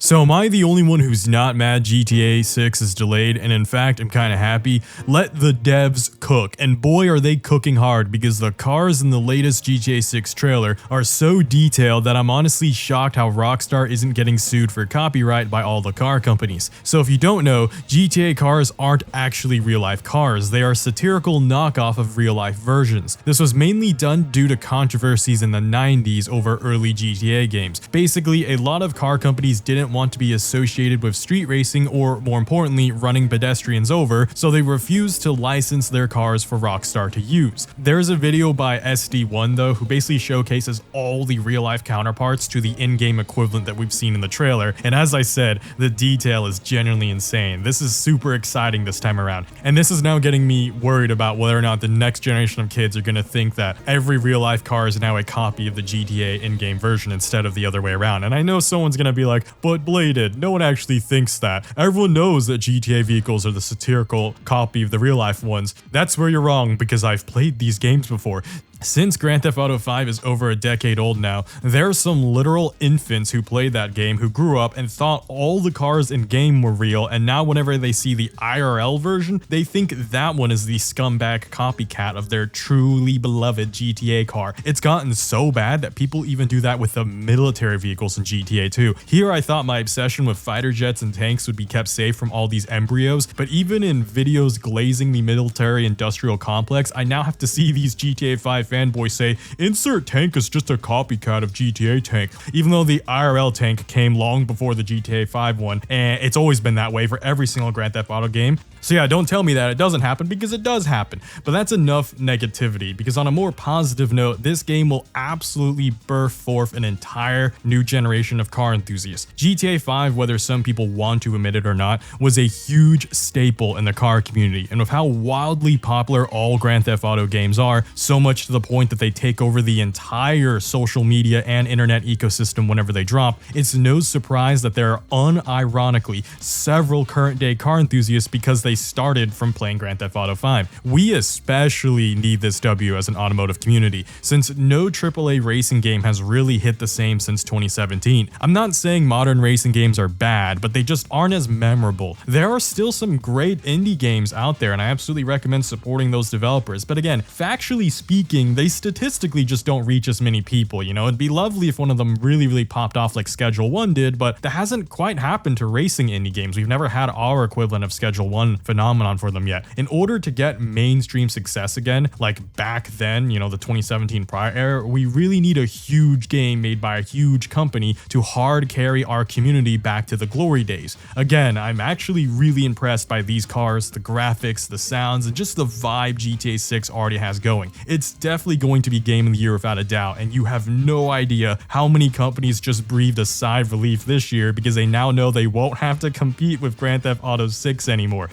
So am I the only one who's not mad GTA 6 is delayed, and in fact I'm kinda happy? Let the devs cook, and boy are they cooking hard, because the cars in the latest GTA 6 trailer are so detailed that I'm honestly shocked how Rockstar isn't getting sued for copyright by all the car companies. So if you don't know, GTA cars aren't actually real life cars, they are satirical knockoff of real life versions. This was mainly done due to controversies in the 90s over early GTA games. Basically, a lot of car companies didn't want to be associated with street racing, or more importantly, running pedestrians over, so they refused to license their cars for Rockstar to use. There's a video by SD1 though, who basically showcases all the real life counterparts to the in-game equivalent that we've seen in the trailer, and as I said, the detail is genuinely insane. This is super exciting this time around, and this is now getting me worried about whether or not the next generation of kids are going to think that every real life car is now a copy of the GTA in-game version instead of the other way around. And I know someone's going to be like, but Bladed, no one actually thinks that. Everyone knows that GTA vehicles are the satirical copy of the real life ones. That's where you're wrong, because I've played these games before. Since Grand Theft Auto 5 is over a decade old now, there are some literal infants who played that game who grew up and thought all the cars in game were real, and now whenever they see the IRL version, they think that one is the scumbag copycat of their truly beloved GTA car. It's gotten so bad that people even do that with the military vehicles in GTA 2. Here I thought my obsession with fighter jets and tanks would be kept safe from all these embryos, but even in videos glazing the military industrial complex, I now have to see these GTA 5 fanboys say, insert tank is just a copycat of GTA tank, even though the IRL tank came long before the GTA 5 one, and it's always been that way for every single Grand Theft Auto game. So yeah, don't tell me that it doesn't happen, because it does happen. But that's enough negativity, because on a more positive note, this game will absolutely birth forth an entire new generation of car enthusiasts. GTA 5, whether some people want to admit it or not, was a huge staple in the car community, and with how wildly popular all Grand Theft Auto games are, so much to the point that they take over the entire social media and internet ecosystem whenever they drop, it's no surprise that there are unironically several current day car enthusiasts because they started from playing Grand Theft Auto 5. We especially need this W as an automotive community, since no AAA racing game has really hit the same since 2017. I'm not saying modern racing games are bad, but they just aren't as memorable. There are still some great indie games out there, and I absolutely recommend supporting those developers, but again, factually speaking, they statistically just don't reach as many people. You know, it'd be lovely if one of them really popped off like Schedule 1 did, but that hasn't quite happened to racing indie games. We've never had our equivalent of Schedule 1 phenomenon for them yet. In order to get mainstream success again, like back then, you know, the 2017 prior era, we really need a huge game made by a huge company to hard carry our community back to the glory days. Again, I'm actually really impressed by these cars, the graphics, the sounds, and just the vibe GTA 6 already has going. It's definitely going to be game of the year without a doubt, and you have no idea how many companies just breathed a sigh of relief this year because they now know they won't have to compete with Grand Theft Auto 6 anymore.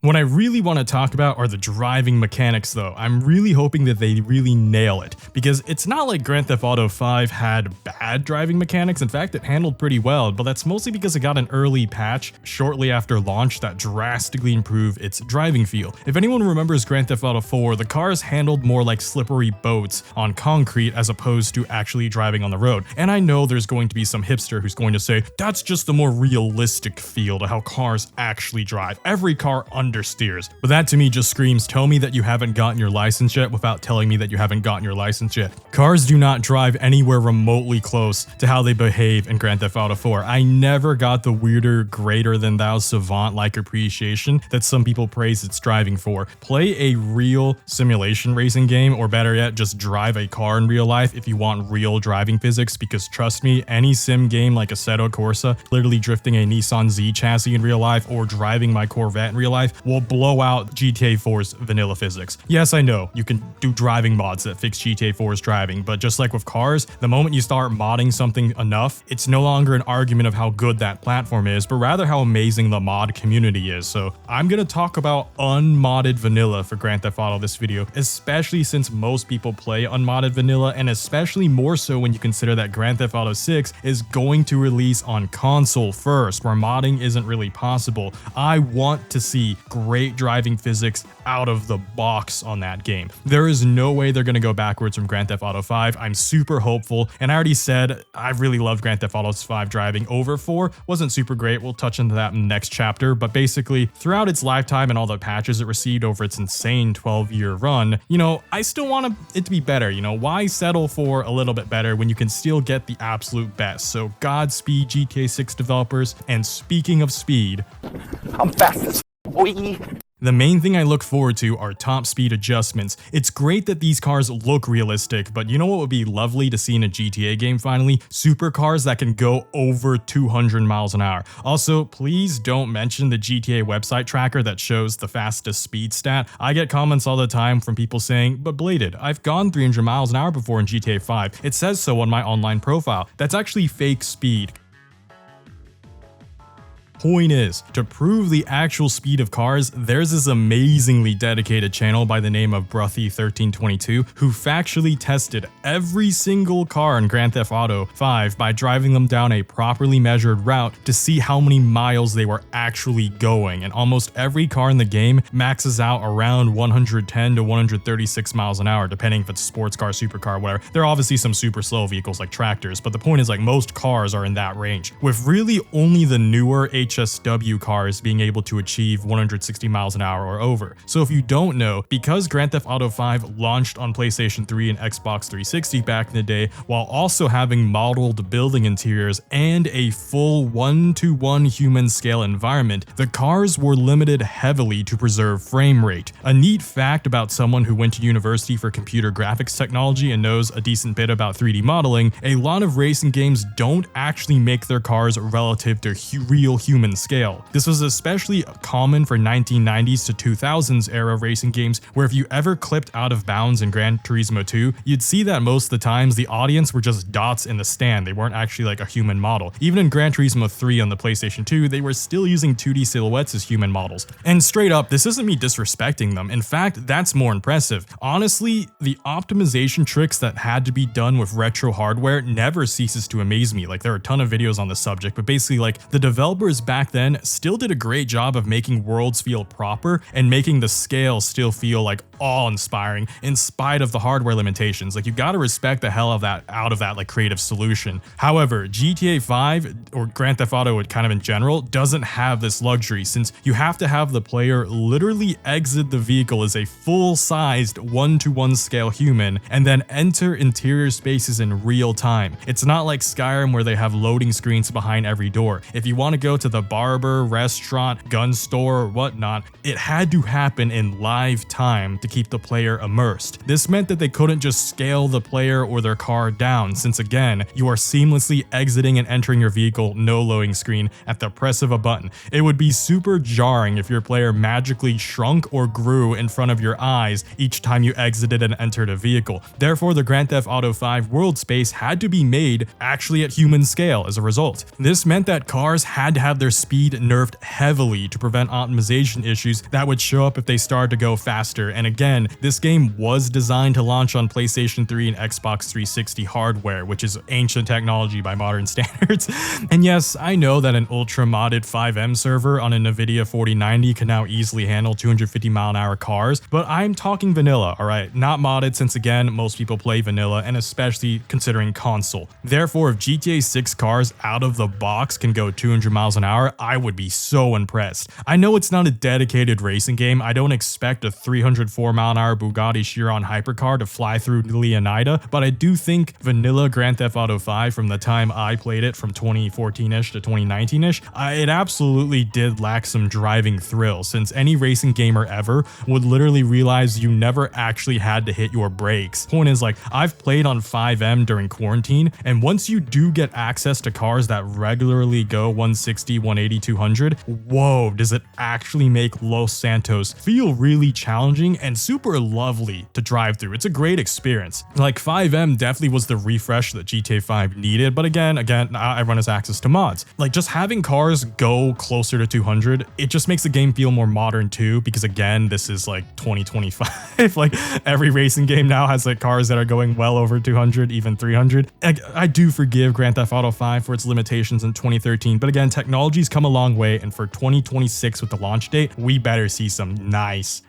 What I really want to talk about are the driving mechanics though. I'm really hoping that they really nail it, because it's not like Grand Theft Auto 5 had bad driving mechanics. In fact, it handled pretty well, but that's mostly because it got an early patch shortly after launch that drastically improved its driving feel. If anyone remembers Grand Theft Auto 4, the cars handled more like slippery boats on concrete as opposed to actually driving on the road. And I know there's going to be some hipster who's going to say, that's just a more realistic feel to how cars actually drive. Every car understeers. But that to me just screams, tell me that you haven't gotten your license yet without telling me that you haven't gotten your license yet. Cars do not drive anywhere remotely close to how they behave in Grand Theft Auto 4. I never got the weirder, greater than thou savant-like appreciation that some people praise its driving for. Play a real simulation racing game, or better yet, just drive a car in real life if you want real driving physics, because trust me, any sim game like Assetto Corsa, literally drifting a Nissan Z chassis in real life, or driving my Corvette in real life, will blow out GTA 4's vanilla physics. Yes, I know, you can do driving mods that fix GTA 4's driving, but just like with cars, the moment you start modding something enough, it's no longer an argument of how good that platform is, but rather how amazing the mod community is. So I'm gonna talk about unmodded vanilla for Grand Theft Auto this video, especially since most people play unmodded vanilla, and especially more so when you consider that Grand Theft Auto 6 is going to release on console first, where modding isn't really possible. I want to see great driving physics out of the box on that game. There is no way they're going to go backwards from Grand Theft Auto 5. I'm super hopeful, and I already said I really love Grand Theft Auto 5 driving. Over 4 wasn't super great. We'll touch into that in the next chapter, but basically throughout its lifetime and all the patches it received over its insane 12-year run, you know, I still want it to be better. You know, why settle for a little bit better when you can still get the absolute best? So Godspeed GTA 6 developers, and speaking of speed, I'm fast as boy. The main thing I look forward to are top speed adjustments. It's great that these cars look realistic, but you know what would be lovely to see in a GTA game finally? Supercars that can go over 200 miles an hour. Also, please don't mention the GTA website tracker that shows the fastest speed stat. I get comments all the time from people saying, but Bladed, I've gone 300 miles an hour before in GTA 5. It says so on my online profile. That's actually fake speed. Point is, to prove the actual speed of cars, there's this amazingly dedicated channel by the name of Bruthy1322 who factually tested every single car in Grand Theft Auto 5 by driving them down a properly measured route to see how many miles they were actually going, and almost every car in the game maxes out around 110 to 136 miles an hour, depending if it's a sports car, supercar, whatever. There are obviously some super slow vehicles like tractors, but the point is, like, most cars are in that range, with really only the newer HSW cars being able to achieve 160 miles an hour or over. So if you don't know, because Grand Theft Auto 5 launched on PlayStation 3 and Xbox 360 back in the day, while also having modeled building interiors and a full 1-to-1 human scale environment, the cars were limited heavily to preserve frame rate. A neat fact about someone who went to university for computer graphics technology and knows a decent bit about 3D modeling, a lot of racing games don't actually make their cars relative to real human scale. This was especially common for 1990s to 2000s era racing games, where if you ever clipped out of bounds in Gran Turismo 2, you'd see that most of the times the audience were just dots in the stand. They weren't actually like a human model. Even in Gran Turismo 3 on the PlayStation 2, they were still using 2D silhouettes as human models. And straight up, this isn't me disrespecting them. In fact, that's more impressive. Honestly, the optimization tricks that had to be done with retro hardware never ceases to amaze me. Like, there are a ton of videos on the subject, but basically, like, the developers back then still did a great job of making worlds feel proper and making the scale still feel like awe-inspiring in spite of the hardware limitations. Like, you gotta respect the hell of that out of that like creative solution. However, GTA 5 or Grand Theft Auto kind of in general doesn't have this luxury, since you have to have the player literally exit the vehicle as a full-sized 1-to-1 scale human and then enter interior spaces in real time. It's not like Skyrim where they have loading screens behind every door. If you want to go to the barber, restaurant, gun store, or whatnot, it had to happen in live time to keep the player immersed. This meant that they couldn't just scale the player or their car down, since again, you are seamlessly exiting and entering your vehicle, no loading screen, at the press of a button. It would be super jarring if your player magically shrunk or grew in front of your eyes each time you exited and entered a vehicle. Therefore, the Grand Theft Auto 5 world space had to be made actually at human scale as a result. This meant that cars had to have their speed nerfed heavily to prevent optimization issues that would show up if they started to go faster. And again, this game was designed to launch on PlayStation 3 and Xbox 360 hardware, which is ancient technology by modern standards. And yes, I know that an ultra modded 5M server on a NVIDIA 4090 can now easily handle 250 mile an hour cars, but I'm talking vanilla, alright? Not modded, since again, most people play vanilla, and especially considering console. Therefore, if GTA 6 cars out of the box can go 200 miles an hour, I would be so impressed. I know it's not a dedicated racing game. I don't expect a 304 mile an hour Bugatti Chiron hypercar to fly through Leonida, but I do think vanilla Grand Theft Auto 5 from the time I played it from 2014-ish to 2019-ish, it absolutely did lack some driving thrill, since any racing gamer ever would literally realize you never actually had to hit your brakes. Point is, like, I've played on 5M during quarantine, and once you do get access to cars that regularly go 160, 180, 200, whoa, does it actually make Los Santos feel really challenging and super lovely to drive through. It's a great experience. Like, 5M definitely was the refresh that GTA 5 needed, but again, not everyone has access to mods. Like, just having cars go closer to 200, it just makes the game feel more modern too, because again, this is like 2025. Like, every racing game now has like cars that are going well over 200, even 300. I do forgive Grand Theft Auto 5 for its limitations in 2013, but again, technology technology's come a long way, and for 2026 with the launch date, we better see some nice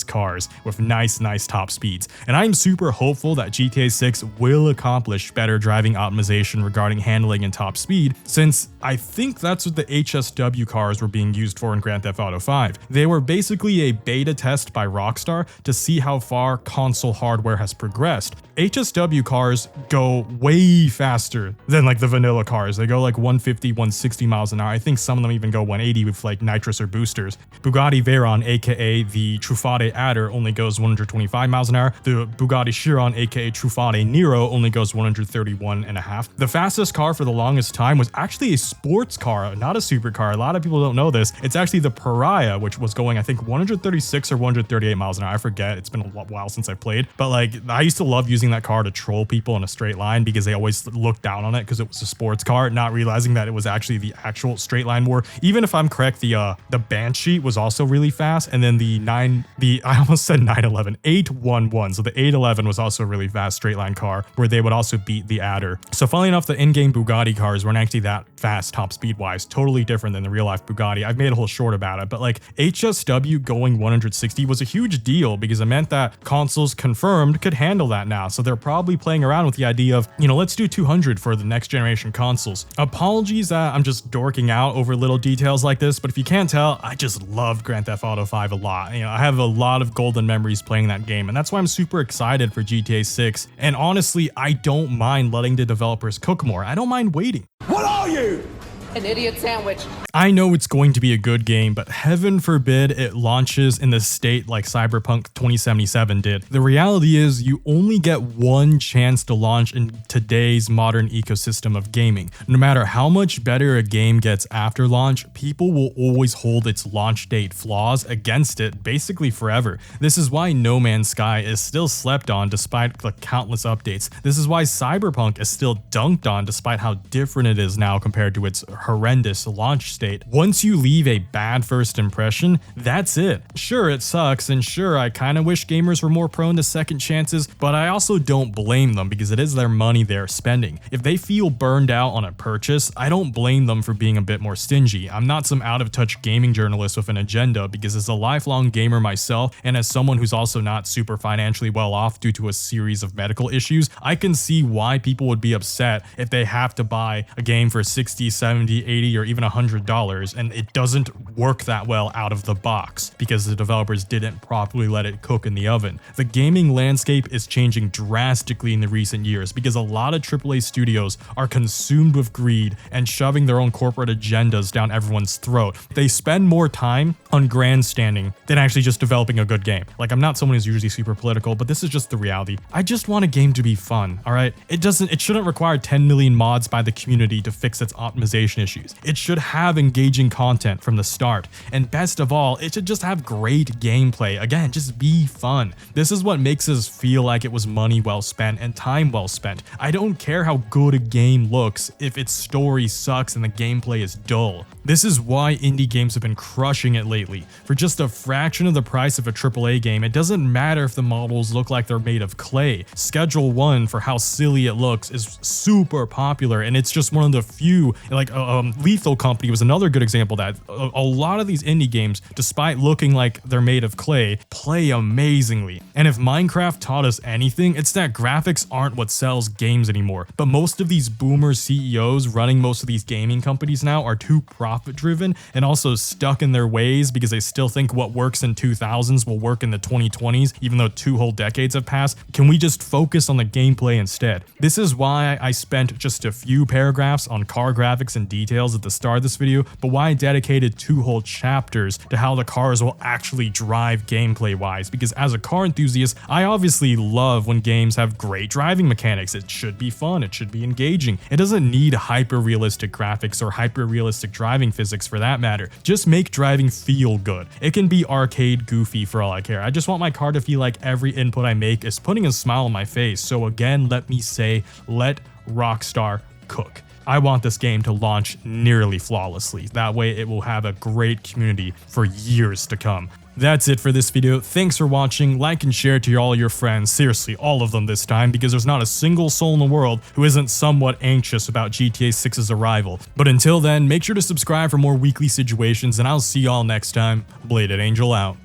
cars with nice top speeds. And I'm super hopeful that GTA 6 will accomplish better driving optimization regarding handling and top speed, since I think that's what the HSW cars were being used for in Grand Theft Auto 5. They were basically a beta test by Rockstar to see how far console hardware has progressed. HSW cars go way faster than like the vanilla cars. They go like 150, 160 miles an hour. I think some of them even go 180 with like nitrous or boosters. Bugatti Veyron, aka the Truffade Adder, only goes 125 miles an hour. The Bugatti Chiron, aka Truffade Nero, only goes 131.5. The fastest car for the longest time was actually a sports car, not a supercar. A lot of people don't know this. It's actually the Pariah, which was going, I think, 136 or 138 miles an hour. I forget. It's been a while since I played. But like, I used to love using that car to troll people in a straight line because they always looked down on it because it was a sports car, not realizing that it was actually the actual straight line war. Even if I'm correct, the Banshee was also really fast, and then I almost said 811. So the 811 was also a really fast straight line car where they would also beat the Adder. So funnily enough, the in-game Bugatti cars weren't actually that fast top speed wise, totally different than the real life Bugatti. I've made a whole short about it, but like HSW going 160 was a huge deal because it meant that consoles confirmed could handle that now. So they're probably playing around with the idea of, let's do 200 for the next generation consoles. Apologies that I'm just dorking out over little details like this, but if you can't tell, I just loved Grand Theft Auto 5 a lot. I have a lot of golden memories playing that game, and that's why I'm super excited for GTA 6. And honestly, I don't mind letting the developers cook more. I don't mind waiting. What are you? An idiot sandwich. I know it's going to be a good game, but heaven forbid it launches in the state like Cyberpunk 2077 did. The reality is you only get one chance to launch in today's modern ecosystem of gaming. No matter how much better a game gets after launch, people will always hold its launch date flaws against it basically forever. This is why No Man's Sky is still slept on despite the countless updates. This is why Cyberpunk is still dunked on despite how different it is now compared to its horrendous launch state. Once you leave a bad first impression, that's it. Sure, it sucks, and sure, I kind of wish gamers were more prone to second chances, but I also don't blame them because it is their money they're spending. If they feel burned out on a purchase, I don't blame them for being a bit more stingy. I'm not some out-of-touch gaming journalist with an agenda because as a lifelong gamer myself, and as someone who's also not super financially well off due to a series of medical issues, I can see why people would be upset if they have to buy a game for 60, 70, 80, or even $100, and it doesn't work that well out of the box because the developers didn't properly let it cook in the oven. The gaming landscape is changing drastically in the recent years because a lot of AAA studios are consumed with greed and shoving their own corporate agendas down everyone's throat. They spend more time on grandstanding than actually just developing a good game. Like, I'm not someone who's usually super political, but this is just the reality. I just want a game to be fun, all right? It shouldn't require 10 million mods by the community to fix its optimization issues. It should have engaging content from the start. And best of all, it should just have great gameplay. Again, just be fun. This is what makes us feel like it was money well spent and time well spent. I don't care how good a game looks if its story sucks and the gameplay is dull. This is why indie games have been crushing it lately. For just a fraction of the price of a AAA game, it doesn't matter if the models look like they're made of clay. Schedule 1 for how silly it looks is super popular, and it's just one of the few, like Lethal Company was another good example of that. A lot of these indie games, despite looking like they're made of clay, play amazingly. And if Minecraft taught us anything, it's that graphics aren't what sells games anymore. But most of these boomer CEOs running most of these gaming companies now are too profit driven and also stuck in their ways because they still think what works in 2000s will work in the 2020s, even though 2 whole decades have passed. Can we just focus on the gameplay instead? This is why I spent just a few paragraphs on car graphics and details at the start of this video, but why I dedicated 2 whole chapters to how the cars will actually drive gameplay wise, because as a car enthusiast, I obviously love when games have great driving mechanics. It should be fun, it should be engaging. It doesn't need hyper realistic graphics or hyper realistic driving physics for that matter. Just make driving feel good. It can be arcade goofy for all I care. I just want my car to feel like every input I make is putting a smile on my face. So again, let me say, let Rockstar cook. I want this game to launch nearly flawlessly. That way it will have a great community for years to come. That's it for this video. Thanks for watching. Like and share to all your friends. Seriously, all of them this time, because there's not a single soul in the world who isn't somewhat anxious about GTA 6's arrival. But until then, make sure to subscribe for more weekly situations, and I'll see y'all next time. Bladed Angel out.